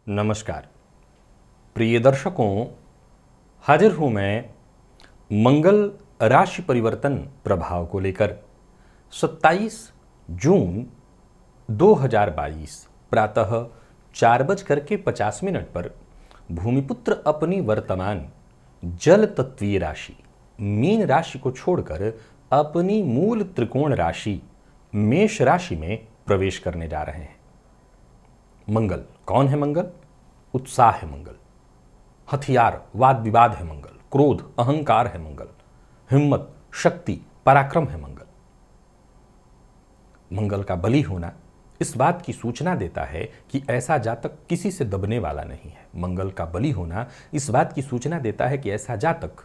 नमस्कार प्रिय दर्शकों, हाजिर हूं मैं मंगल राशि परिवर्तन प्रभाव को लेकर। 27 जून 2022 प्रातः 4:50 पर भूमिपुत्र अपनी वर्तमान जल तत्वीय राशि मीन राशि को छोड़कर अपनी मूल त्रिकोण राशि मेष राशि में प्रवेश करने जा रहे हैं। मंगल कौन है? मंगल उत्साह है, मंगल हथियार वाद विवाद है, मंगल क्रोध अहंकार है, मंगल हिम्मत शक्ति पराक्रम है। मंगल मंगल का बली होना इस बात की सूचना देता है कि ऐसा जातक किसी से दबने वाला नहीं है। मंगल का बली होना इस बात की सूचना देता है कि ऐसा जातक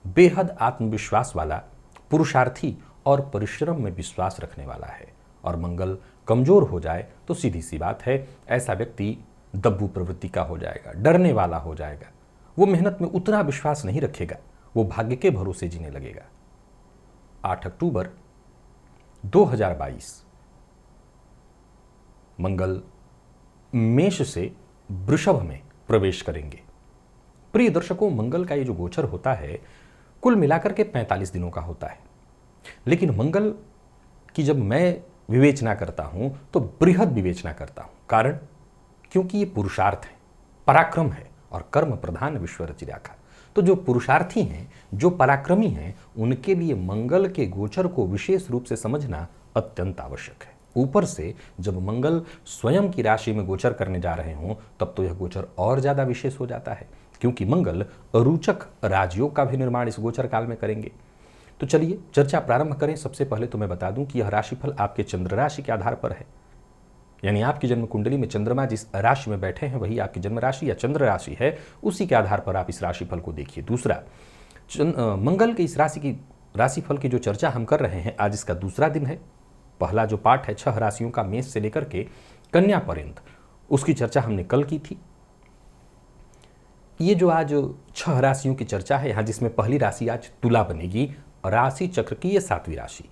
बेहद आत्मविश्वास वाला, पुरुषार्थी और परिश्रम में विश्वास रखने वाला है। और मंगल कमजोर हो जाए तो सीधी सी बात है, ऐसा व्यक्ति दब्बू प्रवृत्ति का हो जाएगा, डरने वाला हो जाएगा। वो मेहनत में उतना विश्वास नहीं रखेगा, वो भाग्य के भरोसे जीने लगेगा। 8 अक्टूबर 2022 मंगल मेष से वृषभ में प्रवेश करेंगे। प्रिय दर्शकों, मंगल का ये जो गोचर होता है कुल मिलाकर के 45 दिनों का होता है, लेकिन मंगल की जब मैं विवेचना करता हूं तो बृहद विवेचना करता हूं। कारण क्योंकि ये पुरुषार्थ है, पराक्रम है और कर्म प्रधान विश्व रचि राखा। तो जो पुरुषार्थी हैं, जो पराक्रमी हैं, उनके लिए मंगल के गोचर को विशेष रूप से समझना अत्यंत आवश्यक है। ऊपर से जब मंगल स्वयं की राशि में गोचर करने जा रहे हों तब तो यह गोचर और ज्यादा विशेष हो जाता है, क्योंकि मंगल रोचक राजयोग का भी निर्माण इस गोचर काल में करेंगे। तो चलिए चर्चा प्रारंभ करें। सबसे पहले तो मैं बता दूं कि यह राशिफल आपके चंद्र राशि के आधार पर है, यानी आपकी जन्म कुंडली में चंद्रमा जिस राशि में बैठे हैं वही आपकी जन्म राशि या चंद्र राशि है, उसी के आधार पर आप इस राशिफल को देखिए। दूसरा, मंगल के इस राशिफल की जो चर्चा हम कर रहे हैं, आज इसका दूसरा दिन है। पहला जो पाठ है 6 राशियों का मेष से लेकर के कन्या पर्यंत, उसकी चर्चा हमने कल की थी। ये जो आज 6 राशियों की चर्चा है यहाँ, जिसमें पहली राशि आज तुला बनेगी, राशि चक्र की ये 7वीं राशि।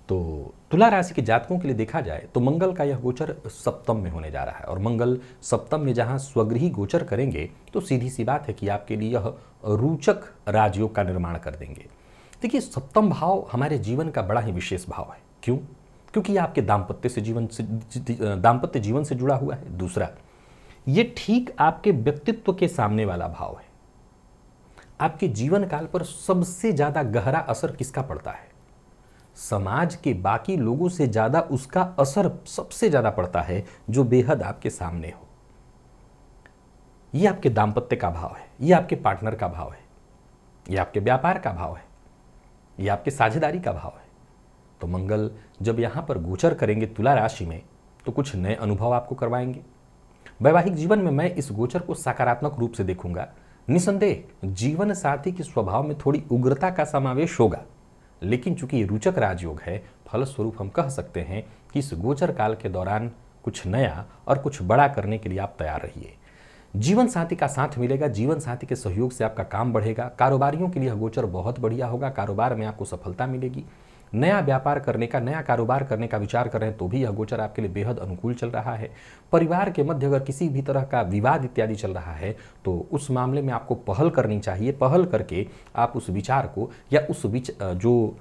तो तुला राशि के जातकों के लिए देखा जाए तो मंगल का यह गोचर सप्तम में होने जा रहा है, और मंगल सप्तम में जहां स्वगृही गोचर करेंगे तो सीधी सी बात है कि आपके लिए यह रोचक राजयोग का निर्माण कर देंगे। देखिए, सप्तम भाव हमारे जीवन का बड़ा ही विशेष भाव है। क्यों? क्योंकि यह आपके दाम्पत्य जीवन से जुड़ा हुआ है। दूसरा, ये ठीक आपके व्यक्तित्व के सामने वाला भाव है। आपके जीवन काल पर सबसे ज्यादा गहरा असर किसका पड़ता है? समाज के बाकी लोगों से ज्यादा उसका असर सबसे ज्यादा पड़ता है जो बेहद आपके सामने हो। यह आपके दाम्पत्य का भाव है, यह आपके पार्टनर का भाव है, यह आपके व्यापार का भाव है, यह आपके साझेदारी का भाव है। तो मंगल जब यहां पर गोचर करेंगे तुला राशि में तो कुछ नए अनुभव आपको करवाएंगे। वैवाहिक जीवन में मैं इस गोचर को सकारात्मक रूप से देखूंगा। निसंदेह जीवन साथी के स्वभाव में थोड़ी उग्रता का समावेश होगा, लेकिन चूंकि ये रोचक राजयोग है, फलस्वरूप हम कह सकते हैं कि इस गोचर काल के दौरान कुछ नया और कुछ बड़ा करने के लिए आप तैयार रहिए। जीवन साथी का साथ मिलेगा, जीवन साथी के सहयोग से आपका काम बढ़ेगा। कारोबारियों के लिए यह गोचर बहुत बढ़िया होगा, कारोबार में आपको सफलता मिलेगी। नया व्यापार करने का, नया कारोबार करने का विचार कर रहे हैं तो भी यह गोचर आपके लिए बेहद अनुकूल चल रहा है। परिवार के मध्य अगर किसी भी तरह का विवाद इत्यादि चल रहा है तो उस मामले में आपको पहल करनी चाहिए। पहल करके आप उस विचार को या जो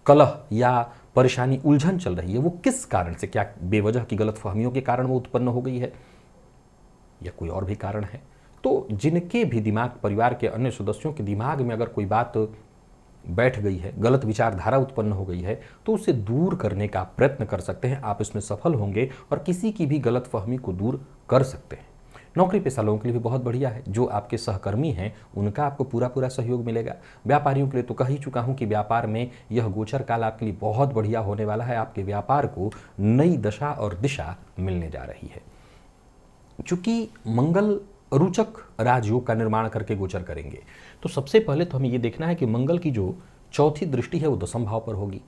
कलह या परेशानी उलझन चल रही है वो किस कारण से, क्या बेवजह की गलतफहमियों के कारण वो उत्पन्न हो गई है या कोई और भी कारण है, तो जिनके भी दिमाग, परिवार के अन्य सदस्यों के दिमाग में अगर कोई बात बैठ गई है, गलत विचारधारा उत्पन्न हो गई है, तो उसे दूर करने का प्रयत्न कर सकते हैं। आप इसमें सफल होंगे और किसी की भी गलतफहमी को दूर कर सकते हैं। नौकरी पेशा लोगों के लिए भी बहुत बढ़िया है। जो आपके सहकर्मी हैं उनका आपको पूरा सहयोग मिलेगा। व्यापारियों के लिए तो कह ही चुका हूं कि व्यापार में यह गोचर काल आपके लिए बहुत बढ़िया होने वाला है। आपके व्यापार को नई दशा और दिशा मिलने जा रही है। चूंकि मंगल रोचक राजयोग का निर्माण करके गोचर करेंगे तो सबसे पहले तो हमें यह देखना है कि मंगल की जो चौथी दृष्टि है वो दशम भाव पर होगी।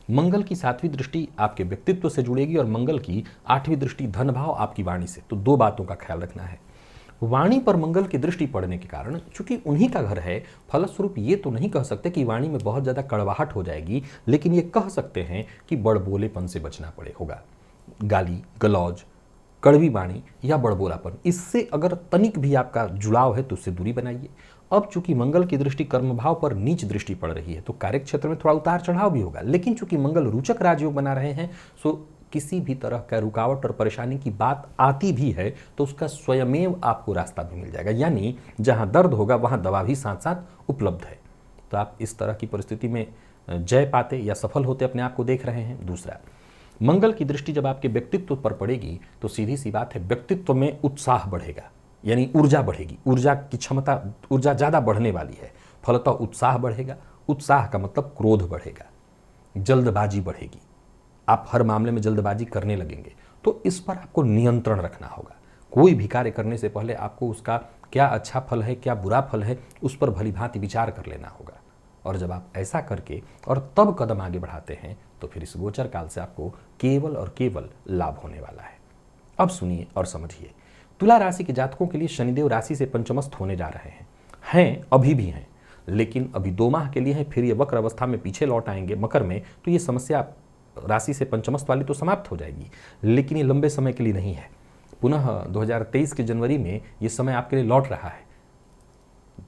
मंगल की 7वीं दृष्टि आपके व्यक्तित्व से जुड़ेगी और मंगल की 8वीं दृष्टि धन भाव आपकी वाणी से। तो 2 बातों का ख्याल रखना है। वाणी पर मंगल की दृष्टि पड़ने के कारण चूंकि उन्हीं का घर है, फलस्वरूप ये तो नहीं कह सकते कि वाणी में बहुत ज्यादा कड़वाहट हो जाएगी, लेकिन ये कह सकते हैं कि बड़बोलेपन से बचना पड़े होगा। गाली गलौज कड़वी वाणी या बड़बोलापन, इससे अगर तनिक भी आपका जुड़ाव है तो उससे दूरी बनाइए। अब चूंकि मंगल की दृष्टि कर्म भाव पर नीच दृष्टि पड़ रही है तो कार्य क्षेत्र में थोड़ा उतार चढ़ाव भी होगा, लेकिन चूंकि मंगल रोचक राजयोग बना रहे हैं सो किसी भी तरह का रुकावट और परेशानी की बात आती भी है तो उसका स्वयमेव आपको रास्ता भी मिल जाएगा, यानी जहां दर्द होगा वहां दवा भी साथ साथ उपलब्ध है। तो आप इस तरह की परिस्थिति में जय पाते या सफल होते अपने आप को देख रहे हैं। दूसरा, मंगल की दृष्टि जब आपके व्यक्तित्व पर पड़ेगी तो सीधी सी बात है, व्यक्तित्व में उत्साह बढ़ेगा, यानी ऊर्जा बढ़ेगी, ऊर्जा की क्षमता, ऊर्जा ज़्यादा बढ़ने वाली है, फलतः उत्साह बढ़ेगा। उत्साह का मतलब क्रोध बढ़ेगा, जल्दबाजी बढ़ेगी, आप हर मामले में जल्दबाजी करने लगेंगे। तो इस पर आपको नियंत्रण रखना होगा। कोई भी कार्य करने से पहले आपको उसका क्या अच्छा फल है, क्या बुरा फल है, उस पर भली भांति विचार कर लेना होगा। और जब आप ऐसा करके और तब कदम आगे बढ़ाते हैं तो फिर इस गोचर काल से आपको केवल और केवल लाभ होने वाला है। अब सुनिए और समझिए, तुला राशि के जातकों के लिए शनिदेव राशि से पंचमस्थ होने जा रहे हैं, अभी भी हैं, लेकिन अभी 2 माह के लिए हैं, फिर ये वक्र अवस्था में पीछे लौट आएंगे मकर में। तो ये समस्या राशि से पंचमस्थ वाली तो समाप्त हो जाएगी, लेकिन ये लंबे समय के लिए नहीं है। पुनः 2023 के जनवरी में ये समय आपके लिए लौट रहा है।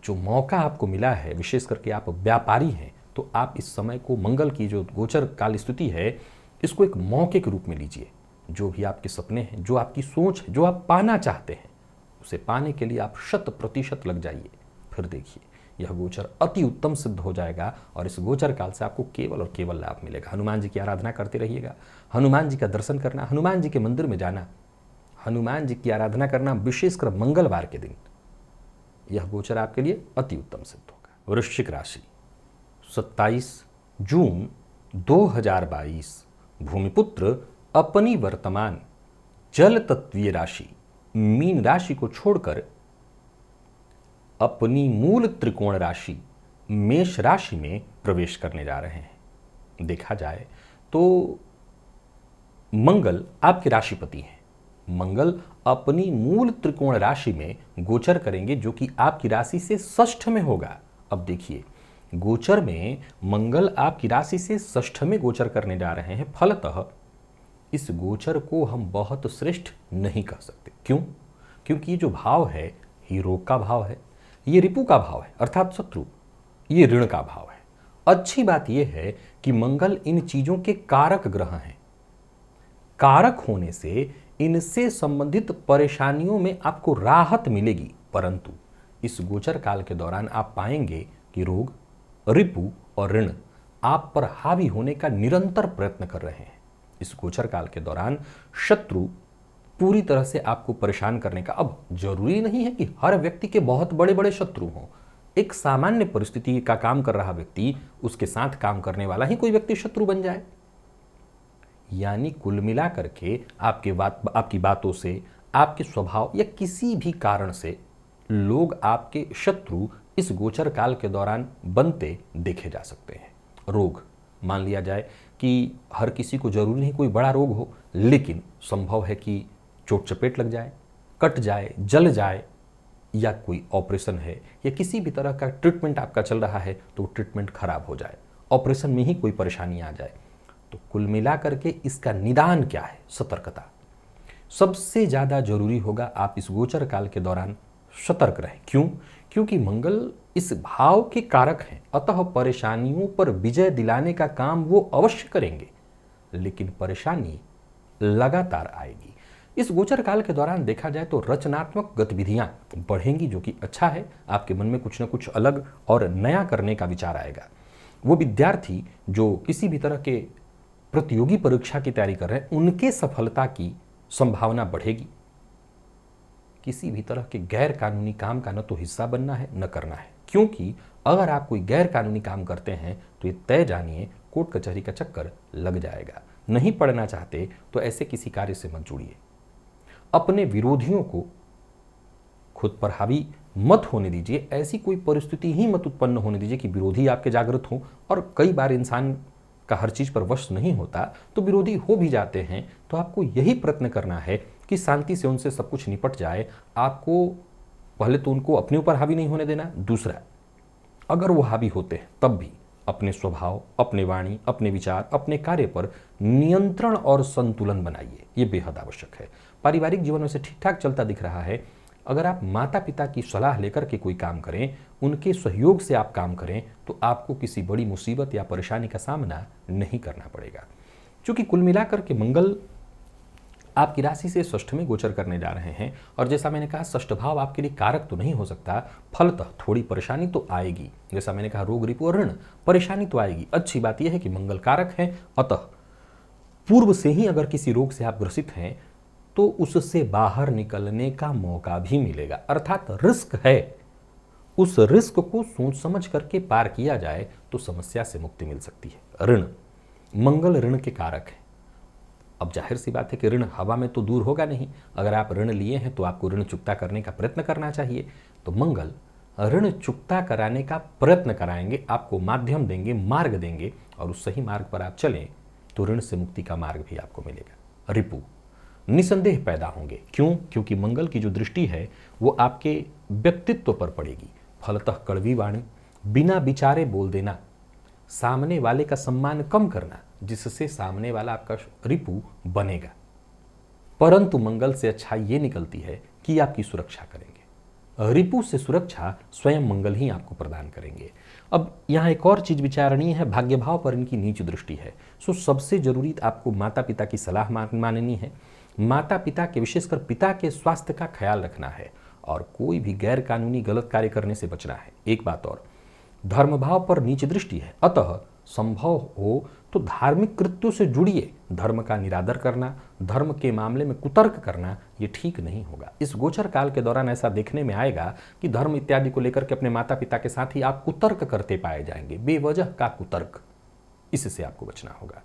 जो मौका आपको मिला है, विशेष करके आप व्यापारी हैं, तो आप इस समय को, मंगल की जो गोचर काल स्थिति है, इसको एक मौके के रूप में लीजिए। जो भी आपके सपने हैं, जो आपकी सोच है, जो आप पाना चाहते हैं, उसे पाने के लिए आप 100% लग जाइए। फिर देखिए यह गोचर अति उत्तम सिद्ध हो जाएगा और इस गोचर काल से आपको केवल और केवल लाभ मिलेगा। हनुमान जी की आराधना करते रहिएगा, हनुमान जी का दर्शन करना, हनुमान जी के मंदिर में जाना, हनुमान जी की आराधना करना, विशेषकर मंगलवार के दिन, यह गोचर आपके लिए अति उत्तम सिद्ध होगा। वृश्चिक राशि, 27 जून 2022, भूमिपुत्र अपनी वर्तमान जल तत्वीय राशि मीन राशि को छोड़कर अपनी मूल त्रिकोण राशि मेष राशि में प्रवेश करने जा रहे हैं। देखा जाए तो मंगल आपके राशिपति हैं। मंगल अपनी मूल त्रिकोण राशि में गोचर करेंगे, जो कि आपकी राशि से षष्ठ में होगा। अब देखिए, गोचर में मंगल आपकी राशि से षष्ठ में गोचर करने जा रहे हैं, फलतः इस गोचर को हम बहुत श्रेष्ठ नहीं कह सकते। क्यों? क्योंकि ये जो भाव है, ये रोग का भाव है, ये रिपु का भाव है, अर्थात शत्रु, ये ऋण का भाव है। अच्छी बात यह है कि मंगल इन चीजों के कारक ग्रह हैं। कारक होने से इनसे संबंधित परेशानियों में आपको राहत मिलेगी, परंतु इस गोचर काल के दौरान आप पाएंगे कि रोग, रिपु और ऋण आप पर हावी होने का निरंतर प्रयत्न कर रहे हैं। इस गोचर काल के दौरान शत्रु पूरी तरह से आपको परेशान करने का, अब जरूरी नहीं है कि हर व्यक्ति के बहुत बड़े बड़े शत्रु हों। एक सामान्य परिस्थिति का काम कर रहा व्यक्ति, उसके साथ काम करने वाला ही कोई व्यक्ति शत्रु बन जाए। यानी कुल मिला करके आपकी बातों से, आपके स्वभाव या किसी भी कारण से लोग आपके शत्रु इस गोचर काल के दौरान बनते देखे जा सकते हैं। रोग, मान लिया जाए कि हर किसी को जरूरी नहीं कोई बड़ा रोग हो, लेकिन संभव है कि चोट चपेट लग जाए, कट जाए, जल जाए, या कोई ऑपरेशन है या किसी भी तरह का ट्रीटमेंट आपका चल रहा है तो ट्रीटमेंट खराब हो जाए, ऑपरेशन में ही कोई परेशानी आ जाए। तो कुल मिलाकर के इसका निदान क्या है? सतर्कता सबसे ज्यादा जरूरी होगा। आप इस गोचर काल के दौरान सतर्क रहें। क्यों? क्योंकि मंगल इस भाव के कारक हैं, अतः परेशानियों पर विजय दिलाने का काम वो अवश्य करेंगे, लेकिन परेशानी लगातार आएगी। इस गोचर काल के दौरान देखा जाए तो रचनात्मक गतिविधियां बढ़ेंगी, जो कि अच्छा है। आपके मन में कुछ न कुछ अलग और नया करने का विचार आएगा। वो विद्यार्थी जो किसी भी तरह के प्रतियोगी परीक्षा की तैयारी कर रहे हैं, उनके सफलता की संभावना बढ़ेगी। किसी भी तरह के गैर कानूनी काम का न तो हिस्सा बनना है न करना है, क्योंकि अगर आप कोई गैर कानूनी काम करते हैं तो ये तय जानिए कोर्ट कचहरी का चक्कर लग जाएगा। नहीं पढ़ना चाहते तो ऐसे किसी कार्य से मत जुड़िए। अपने विरोधियों को खुद पर हावी मत होने दीजिए। ऐसी कोई परिस्थिति ही मत उत्पन्न होने दीजिए कि विरोधी आपके जागृत हो। और कई बार इंसान का हर चीज पर वश नहीं होता, तो विरोधी हो भी जाते हैं। तो आपको यही प्रयत्न करना है कि शांति से उनसे सब कुछ निपट जाए। आपको पहले तो उनको अपने ऊपर हावी नहीं होने देना। दूसरा, अगर वो हावी होते हैं तब भी अपने स्वभाव, अपने वाणी, अपने विचार, अपने कार्य पर नियंत्रण और संतुलन बनाइए। ये बेहद आवश्यक है। पारिवारिक जीवन में से ठीक ठाक चलता दिख रहा है। अगर आप माता पिता की सलाह लेकर के कोई काम करें, उनके सहयोग से आप काम करें, तो आपको किसी बड़ी मुसीबत या परेशानी का सामना नहीं करना पड़ेगा। क्योंकि कुल मिलाकर के मंगल आपकी राशि से षष्ठ में गोचर करने जा रहे हैं, और जैसा मैंने कहा षष्ठ भाव आपके लिए कारक तो नहीं हो सकता, फलतः थोड़ी परेशानी तो आएगी। जैसा मैंने कहा रोग रिपु और ऋण, परेशानी तो आएगी। अच्छी बात यह है कि मंगल कारक है, अतः पूर्व से ही अगर किसी रोग से आप ग्रसित हैं तो उससे बाहर निकलने का मौका भी मिलेगा, अर्थात रिस्क है। उस रिस्क को सोच समझ करके पार किया जाए तो समस्या से मुक्ति मिल सकती है। ऋण, मंगल ऋण के कारक है। अब जाहिर सी बात है कि ऋण हवा में तो दूर होगा नहीं। अगर आप ऋण लिए हैं तो आपको ऋण चुकता करने का प्रयत्न करना चाहिए। तो मंगल ऋण चुकता कराने का प्रयत्न कराएंगे, आपको माध्यम देंगे, मार्ग देंगे, और उस सही मार्ग पर आप चलें तो ऋण से मुक्ति का मार्ग भी आपको मिलेगा। रिपु, निसंदेह पैदा होंगे। क्यों? क्योंकि मंगल की जो दृष्टि है वो आपके व्यक्तित्व पर पड़ेगी। फलतः कड़वी वाणी, बिना विचारे बोल देना, सामने वाले का सम्मान कम करना, जिससे सामने वाला आपका रिपु बनेगा। परंतु मंगल से अच्छाई ये निकलती है कि आपकी सुरक्षा करेंगे। रिपु से सुरक्षा स्वयं मंगल ही आपको प्रदान करेंगे। अब यहाँ एक और चीज विचारणीय है, भाग्य भाव पर इनकी नीच दृष्टि है। सो सबसे जरूरी आपको माता पिता की सलाह माननी है। माता पिता के, विशेषकर पिता के स्वास्थ्य का ख्याल रखना है, और कोई भी गैर कानूनी गलत कार्य करने से बचना है। एक बात और, धर्म भाव पर नीच दृष्टि है, अतः संभव हो तो धार्मिक कृत्यों से जुड़िए। धर्म का निरादर करना, धर्म के मामले में कुतर्क करना, ये ठीक नहीं होगा। इस गोचर काल के दौरान ऐसा देखने में आएगा कि धर्म इत्यादि को लेकर के अपने माता पिता के साथ ही आप कुतर्क करते पाए जाएंगे, बेवजह का कुतर्क। इससे आपको बचना होगा।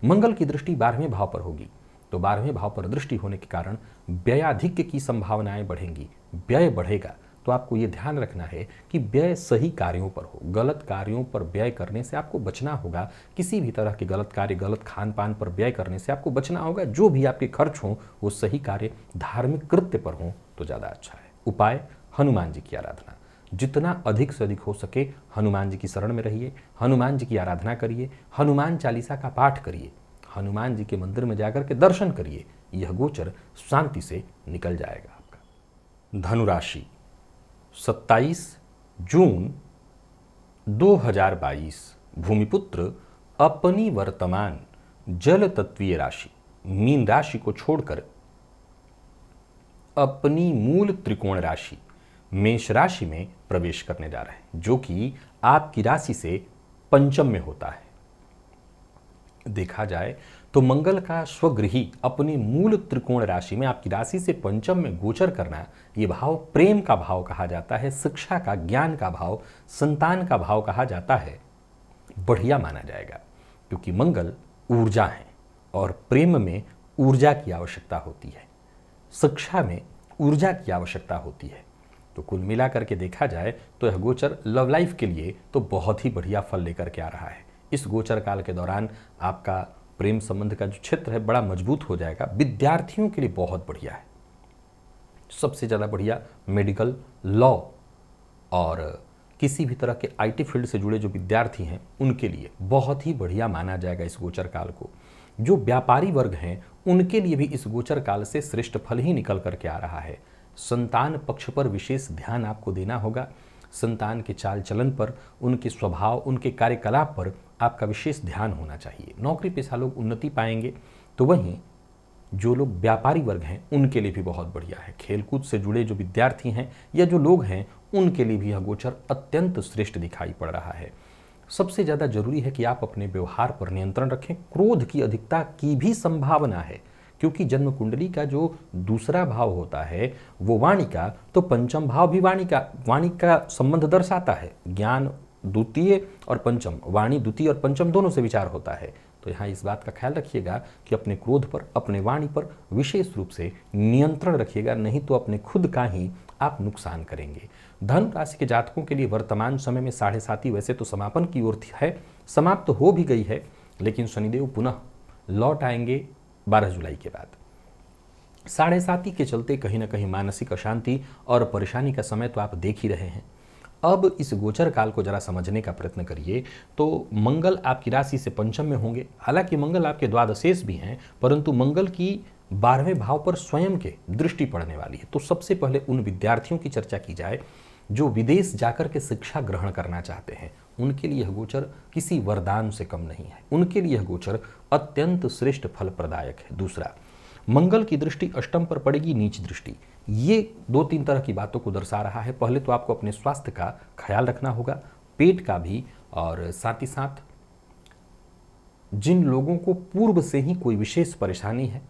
मंगल की दृष्टि 12वें भाव पर होगी, तो 12वें भाव पर दृष्टि होने के कारण व्ययाधिक्य की संभावनाएं बढ़ेंगी। व्यय बढ़ेगा, तो आपको ये ध्यान रखना है कि व्यय सही कार्यों पर हो। गलत कार्यों पर व्यय करने से आपको बचना होगा। किसी भी तरह के गलत कार्य, गलत खान पान पर व्यय करने से आपको बचना होगा। जो भी आपके खर्च हों वो सही कार्य, धार्मिक कृत्य पर हों तो ज़्यादा अच्छा है। उपाय, हनुमान जी की आराधना। जितना अधिक से अधिक हो सके हनुमान जी की शरण में रहिए, हनुमान जी की आराधना करिए, हनुमान चालीसा का पाठ करिए, हनुमान जी के मंदिर में जाकर के दर्शन करिए। यह गोचर शांति से निकल जाएगा आपका। धनुराशि, 27 जून 2022, भूमिपुत्र अपनी वर्तमान जल तत्वीय राशि मीन राशि को छोड़कर अपनी मूल त्रिकोण राशि मेष राशि में प्रवेश करने जा रहे हैं, जो कि आपकी राशि से पंचम में होता है। देखा जाए तो मंगल का स्वगृही अपनी मूल त्रिकोण राशि में आपकी राशि से पंचम में गोचर करना, यह भाव प्रेम का भाव कहा जाता है, शिक्षा का, ज्ञान का भाव, संतान का भाव कहा जाता है। बढ़िया माना जाएगा, क्योंकि मंगल ऊर्जा है और प्रेम में ऊर्जा की आवश्यकता होती है, शिक्षा में ऊर्जा की आवश्यकता होती है। तो कुल मिलाकर के देखा जाए तो यह गोचर लव लाइफ के लिए तो बहुत ही बढ़िया फल लेकर के आ रहा है। इस गोचर काल के दौरान आपका प्रेम संबंध का जो क्षेत्र है बड़ा मजबूत हो जाएगा। विद्यार्थियों के लिए बहुत बढ़िया है, सबसे ज़्यादा बढ़िया मेडिकल, लॉ और किसी भी तरह के आईटी फील्ड से जुड़े जो विद्यार्थी हैं उनके लिए बहुत ही बढ़िया माना जाएगा इस गोचर काल को। जो व्यापारी वर्ग हैं उनके लिए भी इस गोचर काल से श्रेष्ठ फल ही निकल करके आ रहा है। संतान पक्ष पर विशेष ध्यान आपको देना होगा। संतान के चाल चलन पर, उनके स्वभाव, उनके कार्यकलाप पर आपका विशेष ध्यान होना चाहिए। नौकरी पेशा लोग उन्नति पाएंगे, तो वहीं जो लोग व्यापारी वर्ग हैं उनके लिए भी बहुत बढ़िया है। खेलकूद से जुड़े जो विद्यार्थी हैं या जो लोग हैं उनके लिए भी यह गोचर अत्यंत श्रेष्ठ दिखाई पड़ रहा है। सबसे ज़्यादा जरूरी है कि आप अपने व्यवहार पर नियंत्रण रखें। क्रोध की अधिकता की भी संभावना है, क्योंकि जन्म कुंडली का जो दूसरा भाव होता है वो वाणी का, तो पंचम भाव भी वाणी का संबंध दर्शाता है। ज्ञान द्वितीय और पंचम, वाणी द्वितीय और पंचम दोनों से विचार होता है। तो यहाँ इस बात का ख्याल रखिएगा कि अपने क्रोध पर, अपने वाणी पर विशेष रूप से नियंत्रण रखिएगा, नहीं तो अपने खुद का ही आप नुकसान करेंगे। धनु राशि के जातकों के लिए वर्तमान समय में 7.5 वैसे तो समापन की ओर है, समाप्त तो हो भी गई है, लेकिन शनिदेव पुनः लौट आएंगे 12 जुलाई के बाद। 7.5 के चलते कहीं ना कहीं मानसिक अशांति और परेशानी का समय तो आप देख ही रहे हैं। अब इस गोचर काल को जरा समझने का प्रयत्न करिए तो मंगल आपकी राशि से पंचम में होंगे। हालांकि मंगल आपके द्वादशेष भी हैं, परंतु मंगल की 12वें भाव पर स्वयं के दृष्टि पड़ने वाली है। तो सबसे पहले उन विद्यार्थियों की चर्चा की जाए जो विदेश जाकर के शिक्षा ग्रहण करना चाहते हैं। उनके लिए यह गोचर किसी वरदान से कम नहीं है, उनके लिए यह गोचर अत्यंत श्रेष्ठ फल प्रदायक है। दूसरा, मंगल की दृष्टि अष्टम पर पड़ेगी, नीच दृष्टि। ये दो तीन तरह की बातों को दर्शा रहा है। पहले तो आपको अपने स्वास्थ्य का ख्याल रखना होगा, पेट का भी, और साथ ही साथ जिन लोगों को पूर्व से ही कोई विशेष परेशानी है,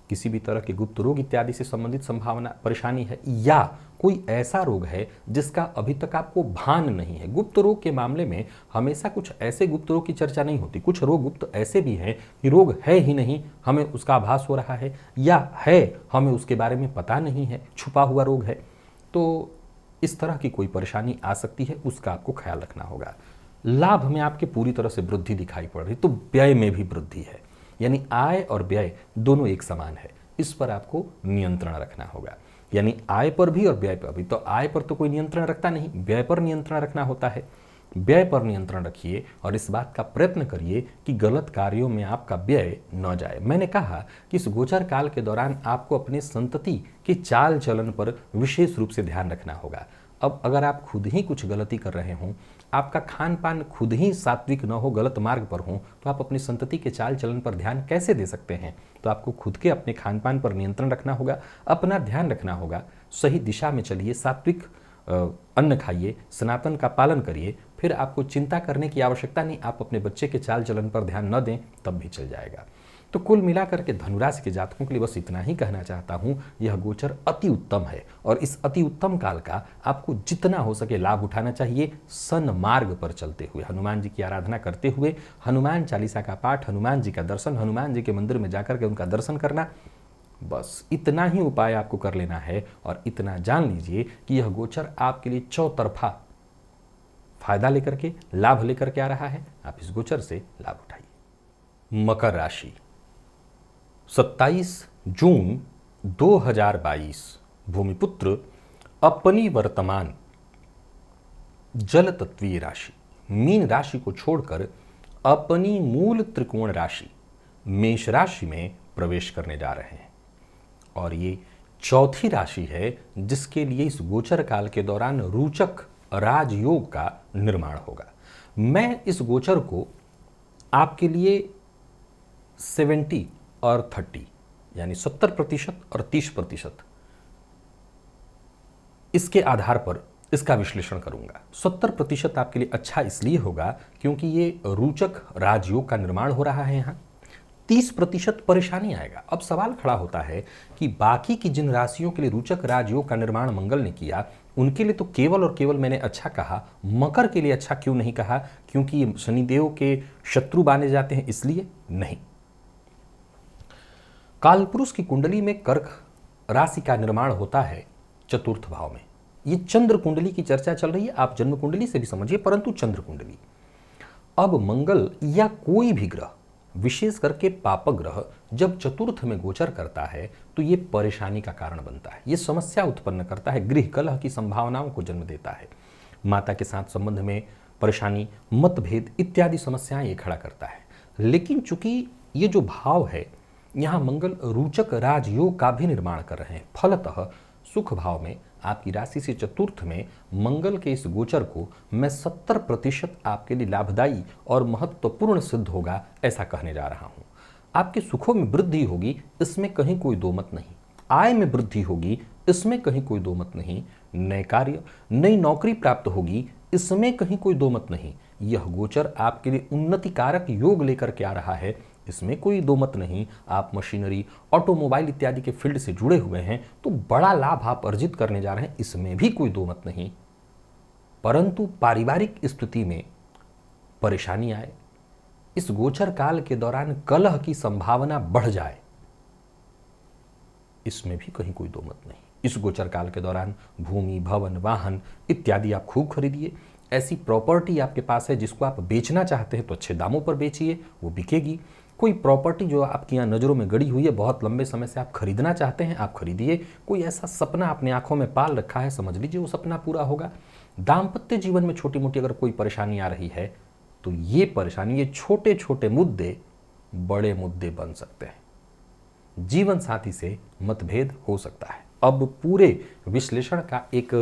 किसी भी तरह के गुप्त रोग इत्यादि से संबंधित संभावना परेशानी है, या कोई ऐसा रोग है जिसका अभी तक आपको भान नहीं है। गुप्त रोग के मामले में हमेशा कुछ ऐसे गुप्त रोग की चर्चा नहीं होती। कुछ रोग गुप्त ऐसे भी हैं कि रोग है ही नहीं, हमें उसका आभास हो रहा है, या है हमें उसके बारे में पता नहीं है, छुपा हुआ रोग है। तो इस तरह की कोई परेशानी आ सकती है, उसका आपको ख्याल रखना होगा। लाभ में आपके पूरी तरह से वृद्धि दिखाई पड़ रही, तो व्यय में भी वृद्धि है, यानी आय और व्यय दोनों एक समान है। इस पर आपको नियंत्रण रखना होगा, यानी आय पर भी और व्यय पर भी। तो आय पर तो कोई नियंत्रण रखता नहीं, व्यय पर नियंत्रण रखना होता है। व्यय पर नियंत्रण रखिए और इस बात का प्रयत्न करिए कि गलत कार्यों में आपका व्यय न जाए। मैंने कहा कि इस गोचर काल के दौरान आपको अपने संतति के चाल चलन पर विशेष रूप से ध्यान रखना होगा। अब अगर आप खुद ही कुछ गलती कर रहे हों, आपका खान पान खुद ही सात्विक न हो, गलत मार्ग पर हो, तो आप अपनी संतति के चाल चलन पर ध्यान कैसे दे सकते हैं? तो आपको खुद के अपने खान पान पर नियंत्रण रखना होगा, अपना ध्यान रखना होगा, सही दिशा में चलिए, सात्विक अन्न खाइए, सनातन का पालन करिए, फिर आपको चिंता करने की आवश्यकता नहीं। आप अपने बच्चे के चाल चलन पर ध्यान न दें तब भी चल जाएगा। तो कुल मिलाकर के धनुराशि के जातकों के लिए बस इतना ही कहना चाहता हूं, यह गोचर अति उत्तम है और इस अति उत्तम काल का आपको जितना हो सके लाभ उठाना चाहिए, सन्मार्ग पर चलते हुए, हनुमान जी की आराधना करते हुए, हनुमान चालीसा का पाठ, हनुमान जी का दर्शन, हनुमान जी के मंदिर में जाकर के उनका दर्शन करना, बस इतना ही उपाय आपको कर लेना है। और इतना जान लीजिए कि यह गोचर आपके लिए चौतरफा फायदा लेकर के, लाभ लेकर के आ रहा है। आप इस गोचर से लाभ उठाइए। मकर राशि, 27 जून 2022, भूमिपुत्र अपनी वर्तमान जल तत्वीय राशि मीन राशि को छोड़कर अपनी मूल त्रिकोण राशि मेष राशि में प्रवेश करने जा रहे हैं। और ये चौथी राशि है जिसके लिए इस गोचर काल के दौरान रोचक राजयोग का निर्माण होगा। मैं इस गोचर को आपके लिए 70 और 30 यानी 70% और 30% इसके आधार पर इसका विश्लेषण करूंगा। 70% आपके लिए अच्छा इसलिए होगा क्योंकि ये रोचक राजयोग का निर्माण हो रहा है। यहाँ 30% परेशानी आएगा। अब सवाल खड़ा होता है कि बाकी की जिन राशियों के लिए रोचक राजयोग का निर्माण मंगल ने किया, उनके लिए तो केवल और केवल मैंने अच्छा कहा, मकर के लिए अच्छा क्यों नहीं कहा? क्योंकि ये शनिदेव के शत्रु माने जाते हैं, इसलिए नहीं। कालपुरुष की कुंडली में कर्क राशि का निर्माण होता है चतुर्थ भाव में। ये चंद्र कुंडली की चर्चा चल रही है, आप जन्म कुंडली से भी समझिए, परंतु चंद्र कुंडली। अब मंगल या कोई भी ग्रह, विशेष करके पापक ग्रह, जब चतुर्थ में गोचर करता है तो ये परेशानी का कारण बनता है, ये समस्या उत्पन्न करता है, गृह कलह की संभावनाओं को जन्म देता है, माता के साथ संबंध में परेशानी, मतभेद इत्यादि समस्याएं ये खड़ा करता है। लेकिन चूंकि ये जो भाव है, यहाँ मंगल रोचक राजयोग का भी निर्माण कर रहे हैं, फलतः सुख भाव में आपकी राशि से चतुर्थ में मंगल के इस गोचर को मैं 70% आपके लिए लाभदायी और महत्वपूर्ण सिद्ध होगा ऐसा कहने जा रहा हूं। आपके सुखों में वृद्धि होगी, इसमें कहीं कोई दो मत नहीं। आय में वृद्धि होगी, इसमें कहीं कोई दो मत नहीं। नए कार्य, नई नौकरी प्राप्त होगी, इसमें कहीं कोई दो मत नहीं। यह गोचर आपके लिए उन्नति कारक योग लेकर के आ रहा है, इसमें कोई दो मत नहीं। आप मशीनरी, ऑटोमोबाइल इत्यादि के फील्ड से जुड़े हुए हैं तो बड़ा लाभ आप अर्जित करने जा रहे हैं, इसमें भी कोई दो मत नहीं। परंतु पारिवारिक स्थिति में परेशानी आए, इस गोचर काल के दौरान कलह की संभावना बढ़ जाए, इसमें भी कहीं कोई दो मत नहीं। इस गोचर काल के दौरान भूमि, भवन, वाहन इत्यादि आप खूब खरीदिए। ऐसी प्रॉपर्टी आपके पास है जिसको आप बेचना चाहते हैं तो अच्छे दामों पर बेचिए, वो बिकेगी। कोई प्रॉपर्टी जो आपकी यहाँ नज़रों में गड़ी हुई है, बहुत लंबे समय से आप खरीदना चाहते हैं, आप खरीदिए। कोई ऐसा सपना अपने आंखों में पाल रखा है, समझ लीजिए वो सपना पूरा होगा। दाम्पत्य जीवन में छोटी मोटी अगर कोई परेशानी आ रही है तो ये परेशानी, ये छोटे छोटे मुद्दे बड़े मुद्दे बन सकते हैं। जीवन साथी से मतभेद हो सकता है। अब पूरे विश्लेषण का एक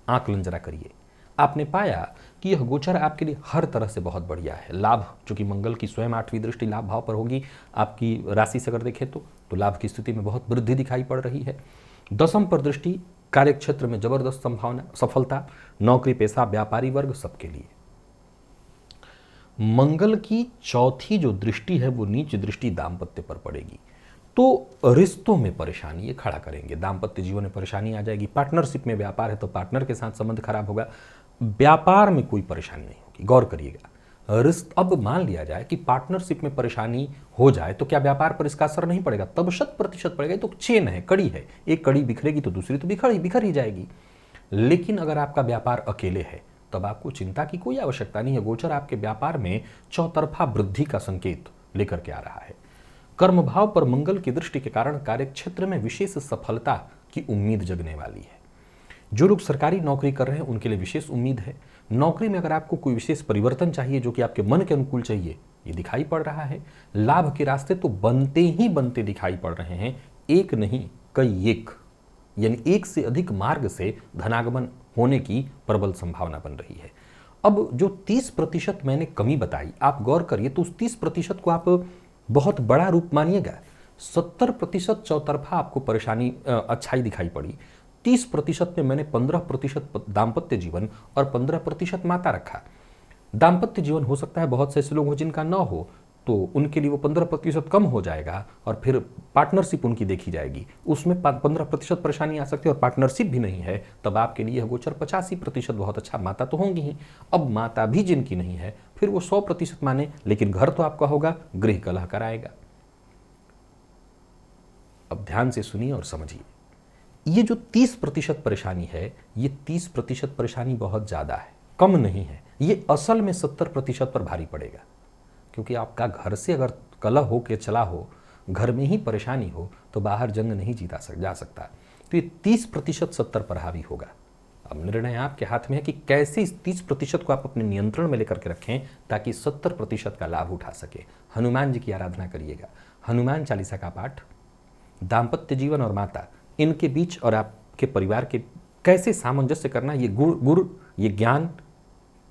आकलन जरा करिए। आपने पाया कि यह गोचर आपके लिए हर तरह से बहुत बढ़िया है। लाभ, चूंकि मंगल की स्वयं 8वीं दृष्टि लाभ भाव पर होगी आपकी राशि से अगर देखें तो लाभ की स्थिति में बहुत वृद्धि दिखाई पड़ रही है। 10वीं पर दृष्टि कार्य क्षेत्र में जबरदस्त संभावना, सफलता, नौकरी पेशा व्यापारी वर्ग सबके लिए। मंगल की चौथी जो दृष्टि है वो नीच दृष्टि दाम्पत्य पर पड़ेगी, तो रिश्तों में परेशानी ये खड़ा करेंगे। दाम्पत्य जीवन में परेशानी आ जाएगी। पार्टनरशिप में व्यापार है तो पार्टनर के साथ संबंध खराब होगा। व्यापार में कोई परेशानी नहीं होगी, गौर करिएगा। अब मान लिया जाए कि पार्टनरशिप में परेशानी हो जाए तो क्या व्यापार पर इसका असर नहीं पड़ेगा? तब 100% पड़ेगा। तो चेन है, कड़ी है, एक कड़ी बिखरेगी तो दूसरी तो बिखर ही जाएगी। लेकिन अगर आपका व्यापार अकेले है तब आपको चिंता की कोई आवश्यकता नहीं है। गोचर आपके व्यापार में चौतरफा वृद्धि का संकेत लेकर के आ रहा है। कर्म भाव पर मंगल की दृष्टि के कारण कार्यक्षेत्र में विशेष सफलता की उम्मीद जगने वाली है। जो लोग सरकारी नौकरी कर रहे हैं उनके लिए विशेष उम्मीद है। नौकरी में अगर आपको कोई विशेष परिवर्तन चाहिए जो कि आपके मन के अनुकूल चाहिए, ये दिखाई पड़ रहा है। लाभ के रास्ते तो बनते दिखाई पड़ रहे हैं, एक नहीं कई एक, यानी एक से अधिक मार्ग से धनागमन होने की प्रबल संभावना बन रही है। अब जो 30% मैंने कमी बताई, आप गौर करिए तो उस 30% को आप बहुत बड़ा रूप मानिएगा। 70% चौतरफा आपको परेशानी अच्छाई दिखाई पड़ी। 30% में मैंने 15% दाम्पत्य जीवन और 15% माता रखा। दाम्पत्य जीवन हो सकता है बहुत से ऐसे लोग हो जिनका न हो, तो उनके लिए वो 15% कम हो जाएगा और फिर पार्टनरशिप उनकी देखी जाएगी, उसमें 15% परेशानी आ सकती है। और पार्टनरशिप भी नहीं है तब आपके लिए यह गोचर 85% बहुत अच्छा। माता तो होंगी ही, अब माता भी जिनकी नहीं है फिर वो 100% माने, लेकिन घर तो आपका होगा, गृह कलह कराएगा। अब ध्यान से सुनिए और समझिए, ये जो 30% परेशानी है, ये 30% परेशानी बहुत ज़्यादा है, कम नहीं है। ये असल में 70% पर भारी पड़ेगा, क्योंकि आपका घर से अगर कलह हो के चला हो, घर में ही परेशानी हो, तो बाहर जंग नहीं जीता जा सकता। तो ये 30% 70 पर हावी होगा। अब निर्णय आपके हाथ में है कि कैसे इस 30% को आप अपने नियंत्रण में लेकर के रखें ताकि 70% का लाभ उठा सके। हनुमान जी की आराधना करिएगा, हनुमान चालीसा का पाठ। दाम्पत्य जीवन और माता, इनके बीच और आपके परिवार के कैसे सामंजस्य करना, ये गुर ये ज्ञान,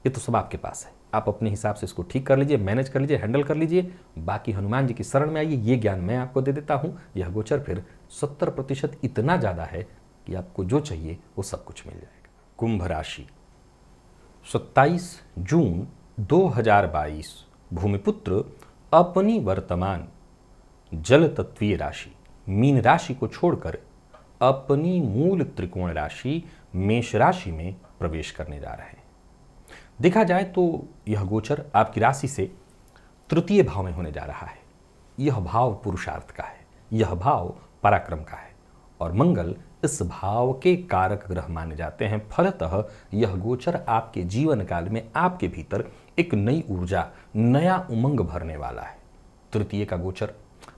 ये तो सब आपके पास है। आप अपने हिसाब से इसको ठीक कर लीजिए, मैनेज कर लीजिए, हैंडल कर लीजिए। बाकी हनुमान जी की शरण में आइए, ये ज्ञान मैं आपको दे देता हूँ। यह गोचर फिर 70% इतना ज़्यादा है कि आपको जो चाहिए वो सब कुछ मिल जाएगा। कुंभ राशि, 27 जून 2022 भूमिपुत्र अपनी वर्तमान जल तत्वीय राशि मीन राशि को छोड़कर अपनी मूल त्रिकोण राशि मेष राशि में प्रवेश करने जा रहे हैं। देखा जाए तो यह गोचर आपकी राशि से तृतीय भाव में होने जा रहा है। यह भाव पुरुषार्थ का है, यह भाव पराक्रम का है, और मंगल इस भाव के कारक ग्रह माने जाते हैं। फलतः यह गोचर आपके जीवन काल में आपके भीतर एक नई ऊर्जा, नया उमंग भरने वाला है। तृतीय का गोचर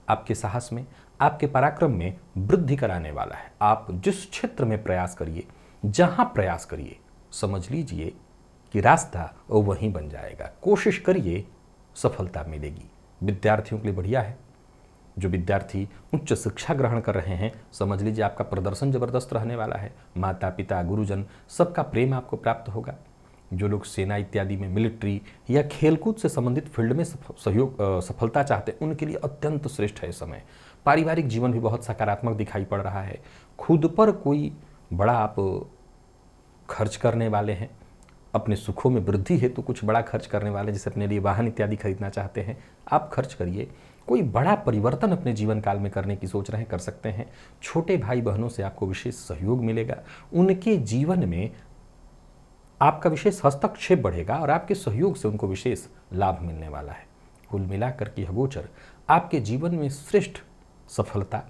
आपके साहस में, आपके पराक्रम में वृद्धि कराने वाला है। आप जिस क्षेत्र में प्रयास करिए, जहां प्रयास करिए, समझ लीजिए कि रास्ता वहीं बन जाएगा। कोशिश करिए, सफलता मिलेगी। विद्यार्थियों के लिए बढ़िया है। जो विद्यार्थी उच्च शिक्षा ग्रहण कर रहे हैं, समझ लीजिए आपका प्रदर्शन जबरदस्त रहने वाला है। माता पिता गुरुजन सबका प्रेम आपको प्राप्त होगा। जो लोग सेना इत्यादि में, मिलिट्री या खेलकूद से संबंधित फील्ड में सफलता चाहते हैं, उनके लिए अत्यंत श्रेष्ठ है समय। पारिवारिक जीवन भी बहुत सकारात्मक दिखाई पड़ रहा है। खुद पर कोई बड़ा आप खर्च करने वाले हैं, अपने सुखों में वृद्धि है तो कुछ बड़ा खर्च करने वाले, जैसे अपने लिए वाहन इत्यादि खरीदना चाहते हैं, आप खर्च करिए। कोई बड़ा परिवर्तन अपने जीवन काल में करने की सोच रहे हैं, कर सकते हैं। छोटे भाई बहनों से आपको विशेष सहयोग मिलेगा, उनके जीवन में आपका विशेष हस्तक्षेप बढ़ेगा और आपके सहयोग से उनको विशेष लाभ मिलने वाला है। कुल मिलाकर के यह गोचर आपके जीवन में श्रेष्ठ सफलता,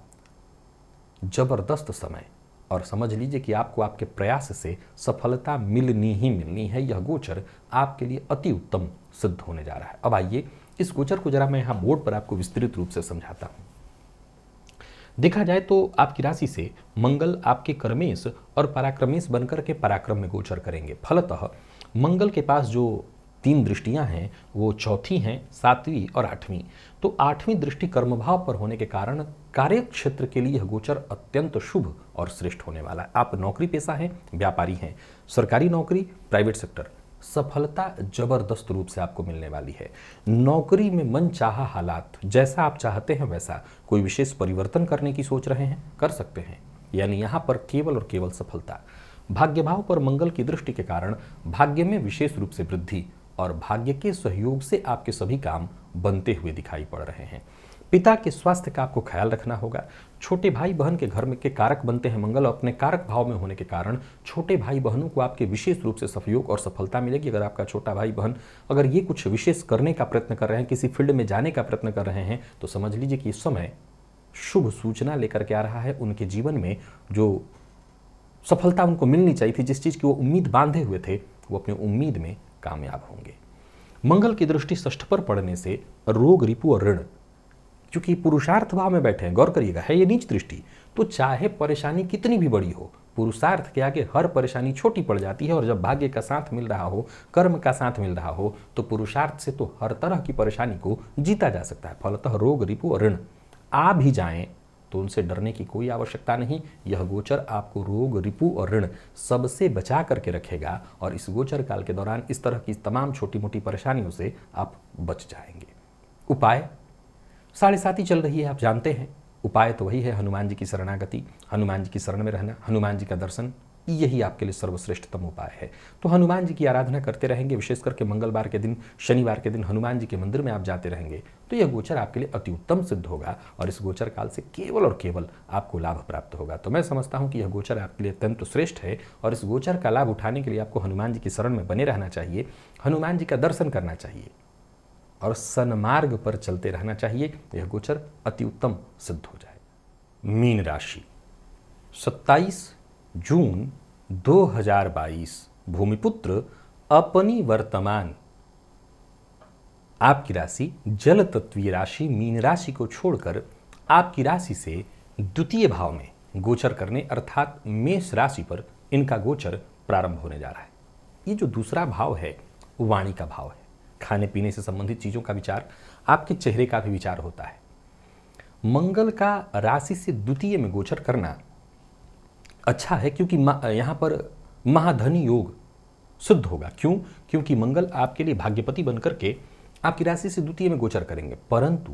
जबरदस्त समय, और समझ लीजिए कि आपको आपके प्रयास से सफलता मिलनी ही मिलनी है। यह गोचर आपके लिए अति उत्तम सिद्ध होने जा रहा है। अब आइए इस गोचर को जरा मैं यहाँ बोर्ड पर आपको विस्तृत रूप से समझाता हूँ। देखा जाए तो आपकी राशि से मंगल आपके कर्मेश और पराक्रमेश बनकर के पराक्रम में गोचर करेंगे। फलतः मंगल के पास जो तीन दृष्टियां हैं वो चौथी हैं, सातवीं और आठवीं। तो आठवीं दृष्टि कर्मभाव पर होने के कारण कार्य क्षेत्र के लिए यह गोचर अत्यंत शुभ और श्रेष्ठ होने वाला है। आप नौकरी पेशा हैं, व्यापारी हैं, सरकारी नौकरी, प्राइवेट सेक्टर, सफलता जबरदस्त रूप से आपको मिलने वाली है। नौकरी में मन चाहा हालात, जैसा आप चाहते हैं वैसा कोई विशेष परिवर्तन करने की सोच रहे हैं, कर सकते हैं, यानी यहां पर केवल और केवल सफलता। भाग्य भाव पर मंगल की दृष्टि के कारण भाग्य में विशेष रूप से वृद्धि और भाग्य के सहयोग से आपके सभी काम बनते हुए दिखाई पड़ रहे हैं। पिता के स्वास्थ्य का आपको ख्याल रखना होगा। छोटे भाई बहन के घर में के कारक बनते हैं मंगल, अपने कारक भाव में होने के कारण छोटे भाई बहनों को आपके विशेष रूप से सहयोग और सफलता मिलेगी। अगर आपका छोटा भाई बहन अगर ये कुछ विशेष करने का प्रयत्न कर रहे हैं, किसी फील्ड में जाने का प्रयत्न कर रहे हैं, तो समझ लीजिए कि इस समय शुभ सूचना लेकर के आ रहा है। उनके जीवन में जो सफलता उनको मिलनी चाहिए थी, जिस चीज़ की वो उम्मीद बांधे हुए थे, वो अपनी उम्मीद में कामयाब होंगे। मंगल की दृष्टि षष्ठ पर पड़ने से रोग, रिपु और ऋण, क्योंकि पुरुषार्थ भाव में बैठे हैं, गौर करिएगा, है ये नीच दृष्टि, तो चाहे परेशानी कितनी भी बड़ी हो, पुरुषार्थ के आगे हर परेशानी छोटी पड़ जाती है। और जब भाग्य का साथ मिल रहा हो, कर्म का साथ मिल रहा हो, तो पुरुषार्थ से तो हर तरह की परेशानी को जीता जा सकता है। फलतः रोग, रिपु और ऋण आ भी जाएं तो उनसे डरने की कोई आवश्यकता नहीं। यह गोचर आपको रोग, रिपु और ऋण सबसे बचा करके रखेगा और इस गोचर काल के दौरान इस तरह की तमाम छोटी मोटी परेशानियों से आप बच जाएंगे। उपाय, 7.5 चल रही है, आप जानते हैं। उपाय तो वही है, हनुमान जी की शरणागति, हनुमान जी की शरण में रहना, हनुमान जी का दर्शन, यही आपके लिए सर्वश्रेष्ठतम उपाय है। तो हनुमान जी की आराधना करते रहेंगे, विशेष करके मंगलवार के दिन, शनिवार के दिन हनुमान जी के मंदिर में आप जाते रहेंगे तो यह गोचर आपके लिए अति उत्तम सिद्ध होगा और इस गोचर काल से केवल और केवल आपको लाभ प्राप्त होगा। तो मैं समझता हूं कि यह गोचर आपके लिए अत्यंत श्रेष्ठ है और इस गोचर का लाभ उठाने के लिए आपको हनुमान जी की शरण में बने रहना चाहिए, हनुमान जी का दर्शन करना चाहिए और सन्मार्ग पर चलते रहना चाहिए। यह गोचर अति उत्तम सिद्ध हो जाए। मीन राशि, 27 जून 2022 भूमिपुत्र अपनी वर्तमान आपकी राशि जल तत्वीय राशि मीन राशि को छोड़कर आपकी राशि से द्वितीय भाव में गोचर करने अर्थात मेष राशि पर इनका गोचर प्रारंभ होने जा रहा है। ये जो दूसरा भाव है वाणी का भाव है, खाने पीने से संबंधित चीजों का विचार, आपके चेहरे का भी विचार होता है। मंगल का राशि से द्वितीय में गोचर करना अच्छा है क्योंकि यहां पर महाधनी योग सिद्ध होगा। क्यों? क्योंकि मंगल आपके लिए भाग्यपति बनकर के आपकी राशि से द्वितीय में गोचर करेंगे, परंतु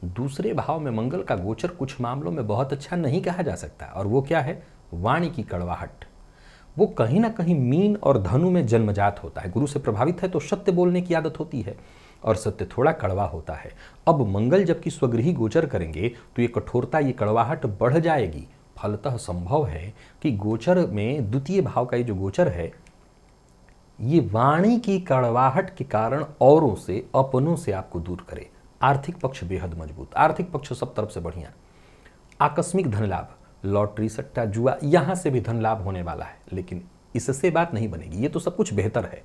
दूसरे भाव में मंगल का गोचर कुछ मामलों में बहुत अच्छा नहीं कहा जा सकता। और वो क्या है? वाणी की कड़वाहट। वो कहीं ना कहीं मीन और धनु में जन्मजात होता है। गुरु से प्रभावित है तो सत्य बोलने की आदत होती है और सत्य थोड़ा कड़वा होता है। अब मंगल जबकि स्वगृही गोचर करेंगे तो ये कठोरता, ये कड़वाहट बढ़ जाएगी। फलतः संभव है कि गोचर में द्वितीय भाव का ये जो गोचर है, ये वाणी की कड़वाहट के कारण औरों से, अपनों से आपको दूर करे। आर्थिक पक्ष बेहद मजबूत, आर्थिक पक्ष सब तरफ से बढ़िया। आकस्मिक धन लाभ, लॉटरी, सट्टा, जुआ, यहां से भी धन लाभ होने वाला है, लेकिन इससे बात नहीं बनेगी। ये तो सब कुछ बेहतर है।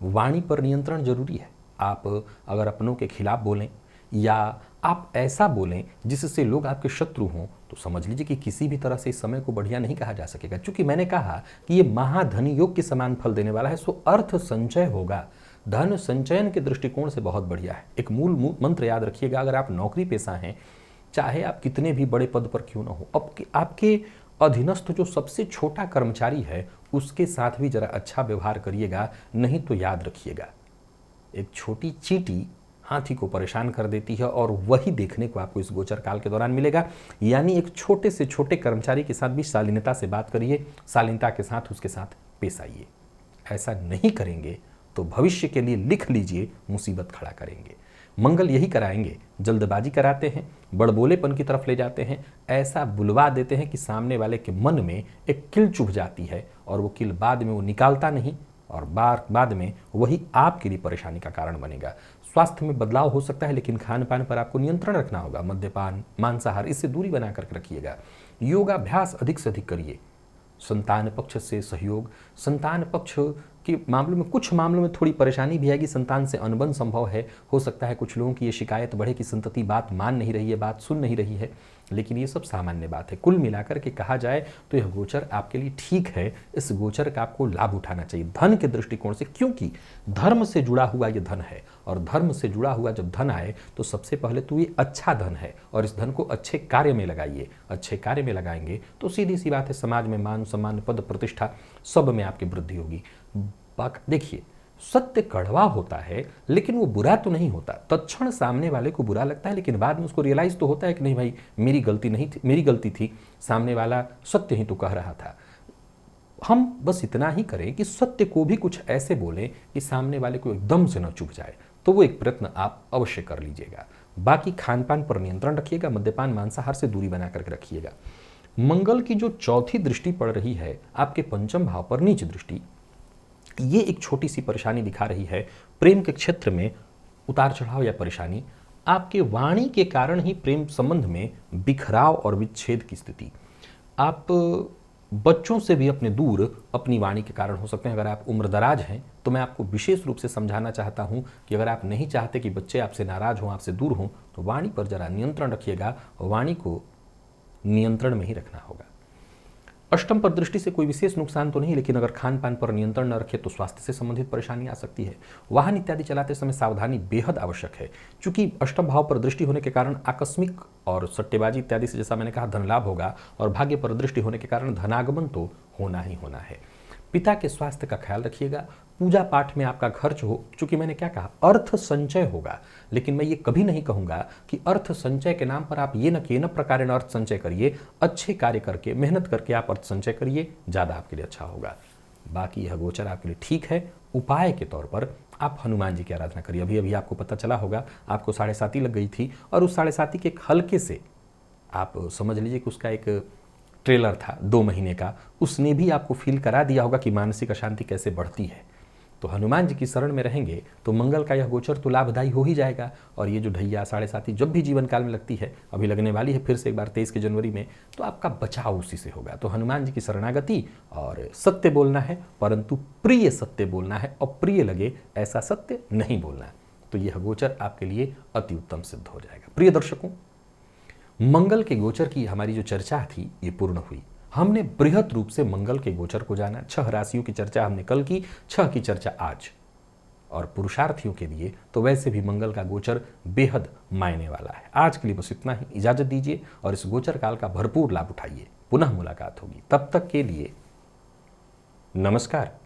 वाणी पर नियंत्रण जरूरी है। आप अगर अपनों के खिलाफ बोलें या आप ऐसा बोलें जिससे लोग आपके शत्रु हों, तो समझ लीजिए कि किसी भी तरह से इस समय को बढ़िया नहीं कहा जा सकेगा। क्योंकि मैंने कहा कि ये महाधनी योग के समान फल देने वाला है, सो अर्थ संचय होगा। धन संचयन के दृष्टिकोण से बहुत बढ़िया है। एक मूल मंत्र याद रखिएगा, अगर आप नौकरी पेशा हैं, चाहे आप कितने भी बड़े पद पर क्यों ना हो, आपके अधीनस्थ जो सबसे छोटा कर्मचारी है उसके साथ भी जरा अच्छा व्यवहार करिएगा, नहीं तो याद रखिएगा एक छोटी चींटी हाथी को परेशान कर देती है और वही देखने को आपको इस गोचर काल के दौरान मिलेगा। यानी एक छोटे से छोटे कर्मचारी के साथ भी शालीनता से बात करिए, शालीनता के साथ उसके साथ पेश आइए। ऐसा नहीं करेंगे तो भविष्य के लिए लिख लीजिए, मुसीबत खड़ा करेंगे। मंगल यही कराएंगे, जल्दबाजी कराते हैं, बड़बोलेपन की तरफ ले जाते हैं, ऐसा बुलवा देते हैं कि सामने वाले के मन में एक किल चुभ जाती है और वो किल बाद में वो निकालता नहीं और बाद में वही आपके लिए परेशानी का कारण बनेगा। स्वास्थ्य में बदलाव हो सकता है, लेकिन खान पान पर आपको नियंत्रण रखना होगा। मद्यपान, मांसाहार, इससे दूरी बना कर रखिएगा। योगाभ्यास अधिक से अधिक करिए। संतान पक्ष से सहयोग, संतान पक्ष कि मामलों में, कुछ मामलों में थोड़ी परेशानी भी आएगी, संतान से अनबन संभव है, हो सकता है कुछ लोगों की ये शिकायत बढ़े कि संतति बात मान नहीं रही है, बात सुन नहीं रही है, लेकिन ये सब सामान्य बात है। कुल मिलाकर के कहा जाए तो यह गोचर आपके लिए ठीक है। इस गोचर का आपको लाभ उठाना चाहिए धन के दृष्टिकोण से, क्योंकि धर्म से जुड़ा हुआ ये धन है, और धर्म से जुड़ा हुआ जब धन आए तो सबसे पहले तो ये अच्छा धन है, और इस धन को अच्छे कार्य में लगाइए। अच्छे कार्य में लगाएंगे तो सीधी सी बात है, समाज में मान सम्मान, पद प्रतिष्ठा सब में आपकी वृद्धि होगी। देखिए, सत्य कड़वा होता है लेकिन वो बुरा तो नहीं होता। तत्क्षण सामने वाले को बुरा लगता है, लेकिन बाद में उसको रियलाइज तो होता है कि नहीं भाई, मेरी गलती नहीं थी, मेरी गलती थी, सामने वाला सत्य ही तो कह रहा था। हम बस इतना ही करें कि सत्य को भी कुछ ऐसे बोलें कि सामने वाले को एकदम से न चुभ जाए, तो वो एक प्रयत्न आप अवश्य कर लीजिएगा। बाकी खान पान पर नियंत्रण रखिएगा, मद्यपान मांसाहार से दूरी बना करके रखिएगा। मंगल की जो चौथी दृष्टि पड़ रही है आपके पंचम भाव पर, नीच दृष्टि, ये एक छोटी सी परेशानी दिखा रही है। प्रेम के क्षेत्र में उतार चढ़ाव या परेशानी, आपके वाणी के कारण ही प्रेम संबंध में बिखराव और विच्छेद की स्थिति। आप बच्चों से भी अपने दूर अपनी वाणी के कारण हो सकते हैं। अगर आप उम्रदराज हैं तो मैं आपको विशेष रूप से समझाना चाहता हूं कि अगर आप नहीं चाहते कि बच्चे आपसे नाराज हों, आपसे दूर हों, तो वाणी पर जरा नियंत्रण रखिएगा। वाणी को नियंत्रण में ही रखना होगा। अष्टम पर दृष्टि से कोई विशेष नुकसान तो नहीं, लेकिन अगर खान पान पर नियंत्रण न रखे तो स्वास्थ्य से संबंधित परेशानी आ सकती है। वाहन इत्यादि चलाते समय सावधानी बेहद आवश्यक है, क्योंकि अष्टम भाव पर दृष्टि होने के कारण आकस्मिक और सट्टेबाजी इत्यादि से, जैसा मैंने कहा, धन लाभ होगा, और भाग्य पर दृष्टि होने के कारण धनागमन तो होना ही होना है। पिता के स्वास्थ्य का ख्याल रखिएगा। पूजा पाठ में आपका खर्च हो, चूंकि मैंने क्या कहा, अर्थ संचय होगा, लेकिन मैं ये कभी नहीं कहूंगा कि अर्थ संचय के नाम पर आप ये न केन प्रकार अर्थ संचय करिए। अच्छे कार्य करके, मेहनत करके आप अर्थ संचय करिए, ज़्यादा आपके लिए अच्छा होगा। बाकी यह गोचर आपके लिए ठीक है। उपाय के तौर पर आप हनुमान जी की आराधना करिए। अभी अभी आपको पता चला होगा, आपको 7.5 लग गई थी, और उस 7.5 के एक हल्के से, आप समझ लीजिए कि उसका एक ट्रेलर था 2 महीने का, उसने भी आपको फील करा दिया होगा कि मानसिक अशांति कैसे बढ़ती है। तो हनुमान जी की शरण में रहेंगे तो मंगल का यह गोचर तो लाभदायी हो ही जाएगा। और ये जो ढैया 7.5 जब भी जीवन काल में लगती है, अभी लगने वाली है फिर से एक बार 23 के जनवरी में, तो आपका बचाव उसी से होगा। तो हनुमान जी की शरणागति, और सत्य बोलना है, परंतु प्रिय सत्य बोलना है, और प्रिय लगे ऐसा सत्य नहीं बोलना। तो यह गोचर आपके लिए अति उत्तम सिद्ध हो जाएगा। प्रिय दर्शकों, मंगल के गोचर की हमारी जो चर्चा थी ये पूर्ण हुई। हमने बृहद रूप से मंगल के गोचर को जाना। 6 राशियों की चर्चा हमने कल की, 6 की चर्चा आज। और पुरुषार्थियों के लिए तो वैसे भी मंगल का गोचर बेहद मायने वाला है। आज के लिए बस इतना ही, इजाजत दीजिए और इस गोचर काल का भरपूर लाभ उठाइए। पुनः मुलाकात होगी, तब तक के लिए नमस्कार।